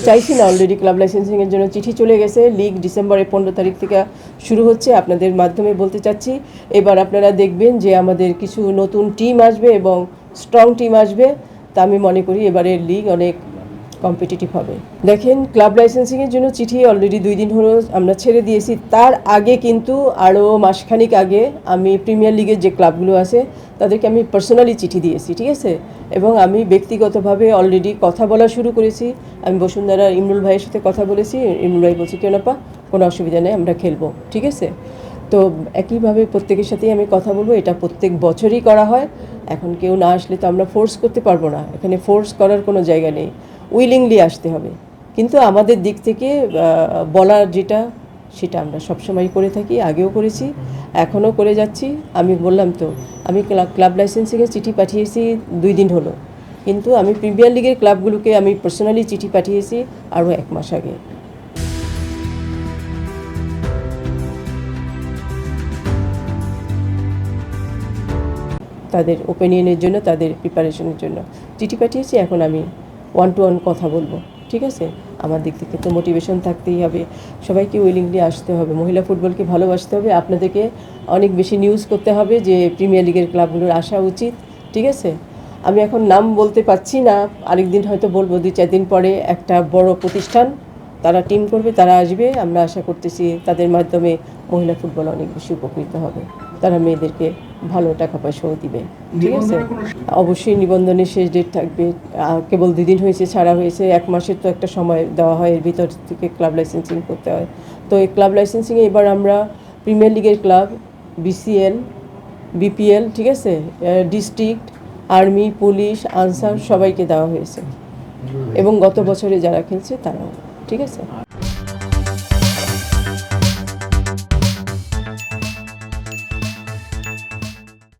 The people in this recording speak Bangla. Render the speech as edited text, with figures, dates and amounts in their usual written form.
চাইছি না, অলরেডি ক্লাব লাইসেন্সিংয়ের জন্য চিঠি চলে গেছে। লিগ ডিসেম্বরের 15 তারিখ থেকে শুরু হচ্ছে। আপনাদের মাধ্যমে বলতে চাচ্ছি, এবার আপনারা দেখবেন যে আমাদের কিছু নতুন টিম আসবে এবং স্ট্রং টিম আসবে। তা আমি মনে করি এবারের লিগ অনেক কম্পিটিটিভ হবে। দেখেন, ক্লাব লাইসেন্সিংয়ের জন্য চিঠি অলরেডি 2 দিন হলো আমরা ছেড়ে দিয়েছি। তার আগে কিন্তু আরও মাসখানিক আগে আমি প্রিমিয়ার লিগের যে ক্লাবগুলো আছে তাদেরকে আমি পার্সোনালি চিঠি দিয়েছি, ঠিক আছে। এবং আমি ব্যক্তিগতভাবে অলরেডি কথা বলা শুরু করেছি। আমি বসুন্ধরা ইমরুল ভাইয়ের সাথে কথা বলেছি। ইমরুল ভাই বলছি, কেন আপা, কোনো অসুবিধা নেই, আমরা খেলবো, ঠিক আছে। তো একইভাবে প্রত্যেকের সাথেই আমি কথা বলবো। এটা প্রত্যেক বছরই করা হয়। এখন কেউ না আসলে তো আমরা ফোর্স করতে পারবো না, এখানে ফোর্স করার কোনো জায়গা নেই, উইলিংলি আসতে হবে। কিন্তু আমাদের দিক থেকে বলার যেটা, সেটা আমরা সবসময় করে থাকি, আগেও করেছি, এখনও করে যাচ্ছি। আমি বললাম তো, আমি ক্লাব লাইসেন্সিংয়ে চিঠি পাঠিয়েছি 2 দিন হলো, কিন্তু আমি প্রিমিয়ার লিগের ক্লাবগুলোকে আমি পার্সোনালি চিঠি পাঠিয়েছি আরও 1 মাস আগে। তাদের ওপিনিয়নের জন্য, তাদের প্রিপারেশনের জন্য চিঠি পাঠিয়েছি। এখন আমি 1-to-1 কথা বলবো, ঠিক আছে। আমার দিক থেকে তো মোটিভেশন থাকতেই হবে, সবাইকে উইলিংলি আসতে হবে, মহিলা ফুটবলকে ভালোবাসতে হবে, আপনাদেরকে অনেক বেশি নিউজ করতে হবে যে প্রিমিয়ার লিগের ক্লাবগুলোর আসা উচিত, ঠিক আছে। আমি এখন নাম বলতে পারছি না, আরেকদিন হয়তো বলবো। 2-4 দিন পরে একটা বড় প্রতিষ্ঠান তারা টিম করবে, তারা আসবে। আমরা আশা করতেছি তাদের মাধ্যমে মহিলা ফুটবল অনেক বেশি উপকৃত হবে। তারা মেয়েদেরকে ভালো টাকা পয়সাও দিবে, ঠিক আছে। অবশ্যই নিবন্ধনের শেষ ডেট থাকবে। কেবল 2 দিন হয়েছে, ছাড়া হয়েছে। 1 মাসের তো একটা সময় দেওয়া হয়, এর ভিতর থেকে ক্লাব লাইসেন্সিং করতে হয়। তো এই ক্লাব লাইসেন্সিংয়ে এবার আমরা প্রিমিয়ার লিগের ক্লাব, বিসিএল, বিপিএল, ঠিক আছে, ডিস্ট্রিক্ট, আর্মি, পুলিশ, আনসার সবাইকে দেওয়া হয়েছে, এবং গত বছরে যারা খেলছে তারাও, ঠিক আছে।